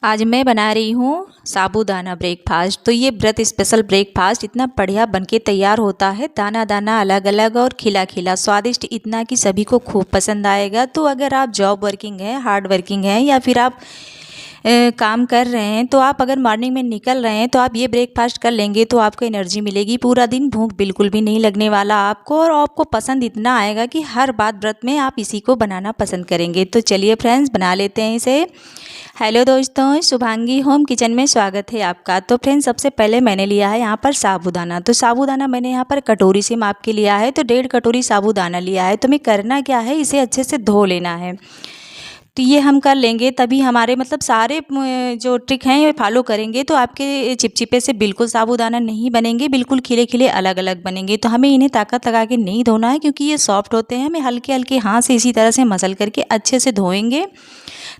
आज मैं बना रही हूँ साबूदाना ब्रेकफास्ट। तो ये व्रत स्पेशल ब्रेकफास्ट इतना बढ़िया बनके तैयार होता है, दाना दाना अलग अलग और खिला खिला, स्वादिष्ट इतना कि सभी को खूब पसंद आएगा। तो अगर आप जॉब वर्किंग हैं, हार्ड वर्किंग हैं या फिर आप काम कर रहे हैं, तो आप अगर मॉर्निंग में निकल रहे हैं तो आप ये ब्रेकफास्ट कर लेंगे तो आपको एनर्जी मिलेगी, पूरा दिन भूख बिल्कुल भी नहीं लगने वाला आपको, और आपको पसंद इतना आएगा कि हर बात व्रत में आप इसी को बनाना पसंद करेंगे। तो चलिए फ्रेंड्स, बना लेते हैं इसे। हेलो दोस्तों, शुभांगी होम किचन में स्वागत है आपका। तो फ्रेंड्स, सबसे पहले मैंने लिया है यहाँ पर साबूदाना। तो साबूदाना मैंने यहाँ पर कटोरी से माप के लिया है, तो 1.5 कटोरी साबूदाना लिया है। तो मैं करना क्या है, इसे अच्छे से धो लेना है। तो ये हम कर लेंगे तभी हमारे मतलब सारे जो ट्रिक हैं ये फॉलो करेंगे तो आपके चिपचिपे से बिल्कुल साबूदाना नहीं बनेंगे, बिल्कुल खिले खिले अलग अलग बनेंगे। तो हमें इन्हें ताकत लगा के नहीं धोना है क्योंकि ये सॉफ्ट होते हैं। हमें हल्के हल्के हाथ से इसी तरह से मसल करके अच्छे से धोएंगे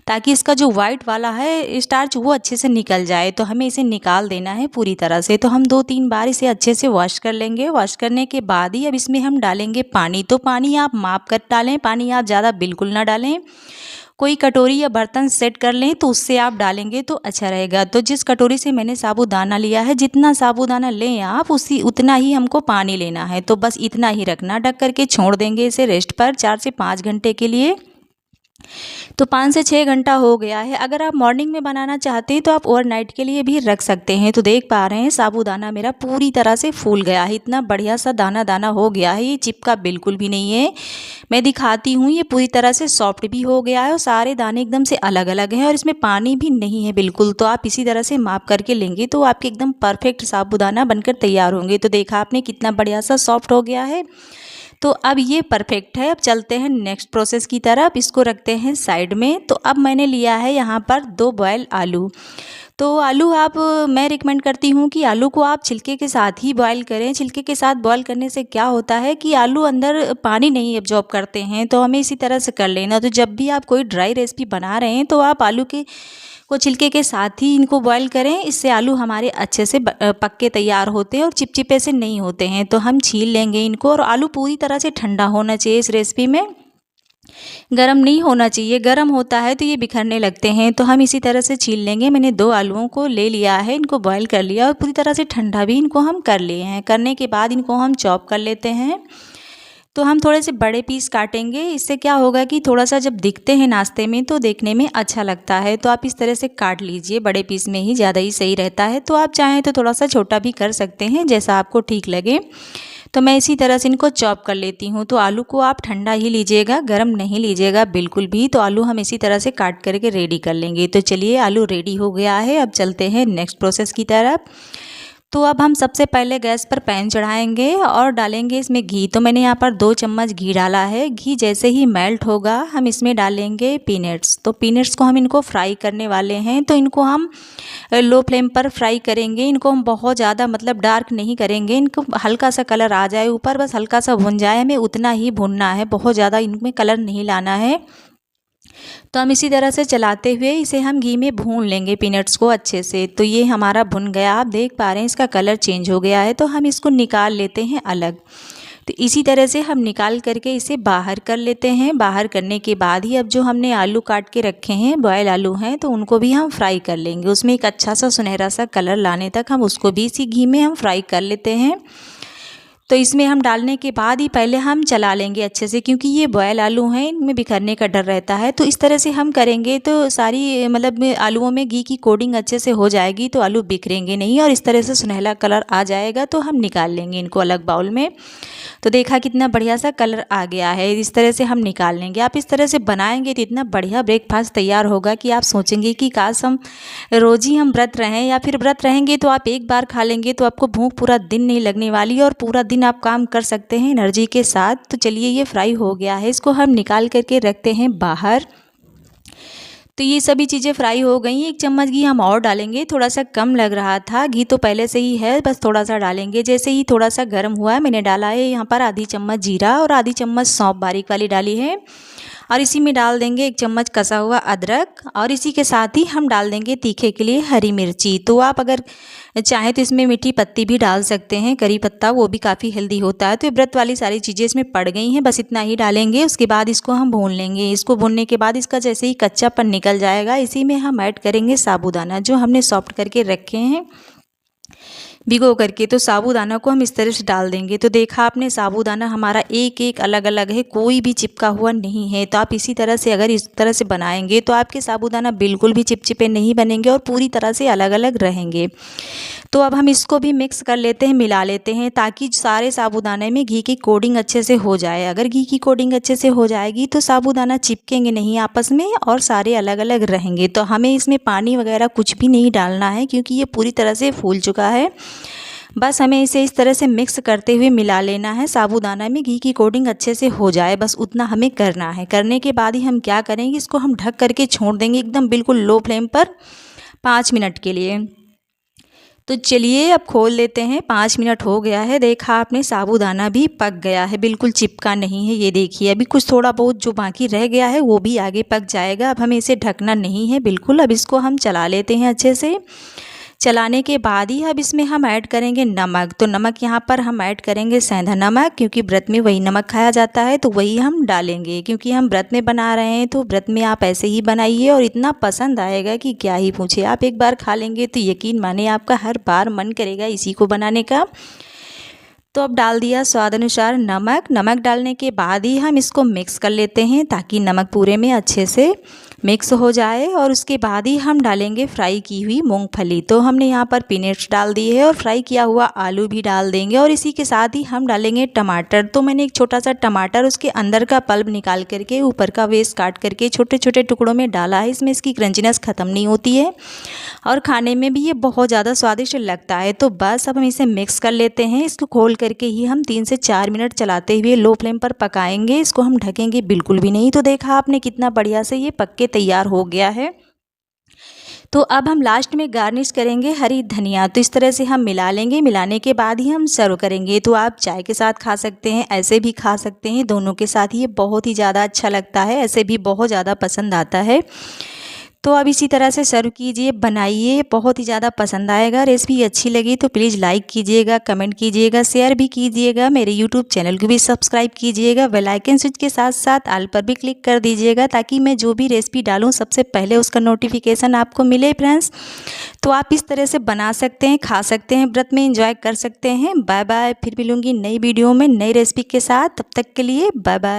ताकि इसका जो वाइट वाला है स्टार्च वो अच्छे से निकल जाए। तो हमें इसे निकाल देना है पूरी तरह से। तो हम 2-3 बार इसे अच्छे से वॉश कर लेंगे। वॉश करने के बाद ही अब इसमें हम डालेंगे पानी। तो पानी आप माप कर डालें, पानी आप ज़्यादा बिल्कुल ना डालें। कोई कटोरी या बर्तन सेट कर लें तो उससे आप डालेंगे तो अच्छा रहेगा। तो जिस कटोरी से मैंने साबूदाना लिया है, जितना साबूदाना लें आप उसी उतना ही हमको पानी लेना है। तो बस इतना ही रखना, ढक करके छोड़ देंगे इसे रेस्ट पर 4 से 5 घंटे के लिए। तो 5 से 6 घंटा हो गया है। अगर आप मॉर्निंग में बनाना चाहते हैं तो आप ओवरनाइट के लिए भी रख सकते हैं। तो देख पा रहे हैं साबूदाना मेरा पूरी तरह से फूल गया है, इतना बढ़िया सा दाना दाना हो गया है, ये चिपका बिल्कुल भी नहीं है। मैं दिखाती हूँ, ये पूरी तरह से सॉफ्ट भी हो गया है और सारे दाने एकदम से अलग अलग हैं और इसमें पानी भी नहीं है बिल्कुल। तो आप इसी तरह से माप करके लेंगे तो आपके एकदम परफेक्ट साबूदाना बनकर तैयार होंगे। तो देखा आपने कितना बढ़िया सा सॉफ्ट हो गया है। तो अब ये परफेक्ट है। अब चलते हैं नेक्स्ट प्रोसेस की तरफ, इसको रखते हैं साइड में। तो अब मैंने लिया है यहाँ पर 2 बॉयल आलू। तो आलू आप मैं रिकमेंड करती हूँ कि आलू को आप छिलके के साथ ही बॉयल करें। छिलके के साथ बॉयल करने से क्या होता है कि आलू अंदर पानी नहीं एब्जॉर्ब करते हैं, तो हमें इसी तरह से कर लेना। तो जब भी आप कोई ड्राई रेसिपी बना रहे हैं तो आप आलू को छिलके के साथ ही इनको बॉयल करें, इससे आलू हमारे अच्छे से पक के तैयार होते हैं और चिपचिपे से नहीं होते हैं। तो हम छील लेंगे इनको, और आलू पूरी तरह से ठंडा होना चाहिए इस रेसिपी में, गरम नहीं होना चाहिए। गरम होता है तो ये बिखरने लगते हैं। तो हम इसी तरह से छील लेंगे। मैंने 2 आलूओं को ले लिया है, इनको बॉयल कर लिया और पूरी तरह से ठंडा भी इनको हम कर लिए हैं। करने के बाद इनको हम चॉप कर लेते हैं। तो हम थोड़े से बड़े पीस काटेंगे, इससे क्या होगा कि थोड़ा सा जब दिखते हैं नाश्ते में तो देखने में अच्छा लगता है। तो आप इस तरह से काट लीजिए, बड़े पीस में ही ज़्यादा ही सही रहता है। तो आप चाहें तो थोड़ा सा छोटा भी कर सकते हैं, जैसा आपको ठीक लगे। तो मैं इसी तरह से इनको चॉप कर लेती हूँ। तो आलू को आप ठंडा ही लीजिएगा, गरम नहीं लीजिएगा बिल्कुल भी। तो आलू हम इसी तरह से काट करके रेडी कर लेंगे। तो चलिए, आलू रेडी हो गया है। अब चलते हैं नेक्स्ट प्रोसेस की तरफ। तो अब हम सबसे पहले गैस पर पैन चढ़ाएंगे और डालेंगे इसमें घी। तो मैंने यहाँ पर 2 चम्मच घी डाला है। घी जैसे ही मेल्ट होगा हम इसमें डालेंगे पीनट्स। तो पीनट्स को हम इनको फ्राई करने वाले हैं। तो इनको हम लो फ्लेम पर फ्राई करेंगे। इनको हम बहुत ज़्यादा मतलब डार्क नहीं करेंगे, इनको हल्का सा कलर आ जाए ऊपर, बस हल्का सा भुन जाए, हमें उतना ही भुनना है, बहुत ज़्यादा इनमें कलर नहीं लाना है। तो हम इसी तरह से चलाते हुए इसे हम घी में भून लेंगे पीनट्स को अच्छे से। तो ये हमारा भुन गया, आप देख पा रहे हैं इसका कलर चेंज हो गया है। तो हम इसको निकाल लेते हैं अलग। तो इसी तरह से हम निकाल करके इसे बाहर कर लेते हैं। बाहर करने के बाद ही अब जो हमने आलू काट के रखे हैं, बॉयल आलू हैं, तो उनको भी हम फ्राई कर लेंगे। उसमें एक अच्छा सा सुनहरा सा कलर लाने तक हम उसको भी इसी घी में हम फ्राई कर लेते हैं। तो इसमें हम डालने के बाद ही पहले हम चला लेंगे अच्छे से, क्योंकि ये बॉयल आलू हैं, इनमें बिखरने का डर रहता है। तो इस तरह से हम करेंगे तो सारी मतलब आलूओं में घी की कोटिंग अच्छे से हो जाएगी, तो आलू बिखरेंगे नहीं और इस तरह से सुनहरा कलर आ जाएगा। तो हम निकाल लेंगे इनको अलग बाउल में। तो देखा कितना बढ़िया सा कलर आ गया है, इस तरह से हम निकाल लेंगे। आप इस तरह से बनाएंगे तो इतना बढ़िया ब्रेकफास्ट तैयार होगा कि आप सोचेंगे कि काश हम रोज़ ही हम व्रत रहें, या फिर व्रत रहेंगे तो आप एक बार खा लेंगे तो आपको भूख पूरा दिन नहीं लगने वाली और पूरा दिन आप काम कर सकते हैं एनर्जी के साथ। तो चलिए, ये फ्राई हो गया है, इसको हम निकाल करके रखते हैं बाहर। तो ये सभी चीज़ें फ्राई हो गई। 1 चम्मच घी हम और डालेंगे, थोड़ा सा कम लग रहा था, घी तो पहले से ही है, बस थोड़ा सा डालेंगे। जैसे ही थोड़ा सा गर्म हुआ है, मैंने डाला है यहाँ पर आधी चम्मच जीरा और आधी चम्मच सौंफ बारीक वाली डाली है। और इसी में डाल देंगे 1 चम्मच कसा हुआ अदरक और इसी के साथ ही हम डाल देंगे तीखे के लिए हरी मिर्ची। तो आप अगर चाहें तो इसमें मीठी पत्ती भी डाल सकते हैं, करी पत्ता, वो भी काफ़ी हेल्दी होता है। तो ये व्रत वाली सारी चीज़ें इसमें पड़ गई हैं, बस इतना ही डालेंगे। उसके बाद इसको हम भून लेंगे। इसको भूनने के बाद इसका जैसे ही कच्चापन निकल जाएगा, इसी में हम ऐड करेंगे साबूदाना जो हमने सॉफ्ट करके रखे हैं भिगो करके। तो साबूदाना को हम इस तरह से डाल देंगे। तो देखा आपने साबूदाना हमारा एक एक अलग अलग है, कोई भी चिपका हुआ नहीं है। तो आप इसी तरह से अगर इस तरह से बनाएंगे तो आपके साबूदाना बिल्कुल भी चिपचिपे नहीं बनेंगे और पूरी तरह से अलग अलग रहेंगे। तो अब हम इसको भी मिक्स कर लेते हैं, मिला लेते हैं, ताकि सारे साबूदाने में घी की कोटिंग अच्छे से हो जाए। अगर घी की कोटिंग अच्छे से हो जाएगी तो साबूदाना चिपकेंगे नहीं आपस में और सारे अलग अलग रहेंगे। तो हमें इसमें पानी वगैरह कुछ भी नहीं डालना है क्योंकि ये पूरी तरह से फूल चुका है। बस हमें इसे इस तरह से मिक्स करते हुए मिला लेना है, साबूदाना में घी की कोटिंग अच्छे से हो जाए, बस उतना हमें करना है। करने के बाद ही हम क्या करेंगे, इसको हम ढक करके छोड़ देंगे एकदम बिल्कुल लो फ्लेम पर 5 मिनट के लिए। तो चलिए अब खोल लेते हैं। 5 मिनट हो गया है। देखा आपने साबूदाना भी पक गया है, बिल्कुल चिपका नहीं है। ये देखिए अभी कुछ थोड़ा बहुत जो बाकी रह गया है वो भी आगे पक जाएगा। अब हमें इसे ढकना नहीं है बिल्कुल। अब इसको हम चला लेते हैं अच्छे से। चलाने के बाद ही अब इसमें हम ऐड करेंगे नमक। तो नमक यहाँ पर हम ऐड करेंगे सेंधा नमक, क्योंकि व्रत में वही नमक खाया जाता है तो वही हम डालेंगे। क्योंकि हम व्रत में बना रहे हैं तो व्रत में आप ऐसे ही बनाइए और इतना पसंद आएगा कि क्या ही पूछे। आप एक बार खा लेंगे तो यकीन माने आपका हर बार मन करेगा इसी को बनाने का। तो अब डाल दिया स्वाद अनुसार नमक। नमक डालने के बाद ही हम इसको मिक्स कर लेते हैं ताकि नमक पूरे में अच्छे से मिक्स हो जाए। और उसके बाद ही हम डालेंगे फ्राई की हुई मूंगफली। तो हमने यहाँ पर पीनट्स डाल दिए है और फ्राई किया हुआ आलू भी डाल देंगे। और इसी के साथ ही हम डालेंगे टमाटर। तो मैंने एक छोटा सा टमाटर उसके अंदर का पल्प निकाल करके ऊपर का वेस्ट काट करके छोटे छोटे टुकड़ों में डाला है। इसमें इसकी क्रंचीनेस ख़त्म नहीं होती है और खाने में भी ये बहुत ज़्यादा स्वादिष्ट लगता है। तो बस अब हम इसे मिक्स कर लेते हैं। इसको खोल करके ही हम 3 से 4 मिनट चलाते हुए लो फ्लेम पर पकाएंगे। इसको हम ढकेंगे बिल्कुल भी नहीं। तो देखा आपने कितना बढ़िया से ये पक के तैयार हो गया है। तो अब हम लास्ट में गार्निश करेंगे हरी धनिया। तो इस तरह से हम मिला लेंगे। मिलाने के बाद ही हम सर्व करेंगे। तो आप चाय के साथ खा सकते हैं, ऐसे भी खा सकते हैं, दोनों के साथ ये बहुत ही ज़्यादा अच्छा लगता है, ऐसे भी बहुत ज़्यादा पसंद आता है। तो अब इसी तरह से सर्व कीजिए, बनाइए, बहुत ही ज़्यादा पसंद आएगा। रेसिपी अच्छी लगी तो प्लीज़ लाइक कीजिएगा, कमेंट कीजिएगा, शेयर भी कीजिएगा। मेरे यूट्यूब चैनल को भी सब्सक्राइब कीजिएगा। बेल आइकन स्विच के साथ साथ ऑल पर भी क्लिक कर दीजिएगा ताकि मैं जो भी रेसिपी डालूँ सबसे पहले उसका नोटिफिकेशन आपको मिले फ्रेंड्स। तो आप इस तरह से बना सकते हैं, खा सकते हैं, व्रत में एंजॉय कर सकते हैं। Bye bye. फिर मिलूँगी नई वीडियो में नई रेसिपी के साथ। तब तक के लिए बाय बाय।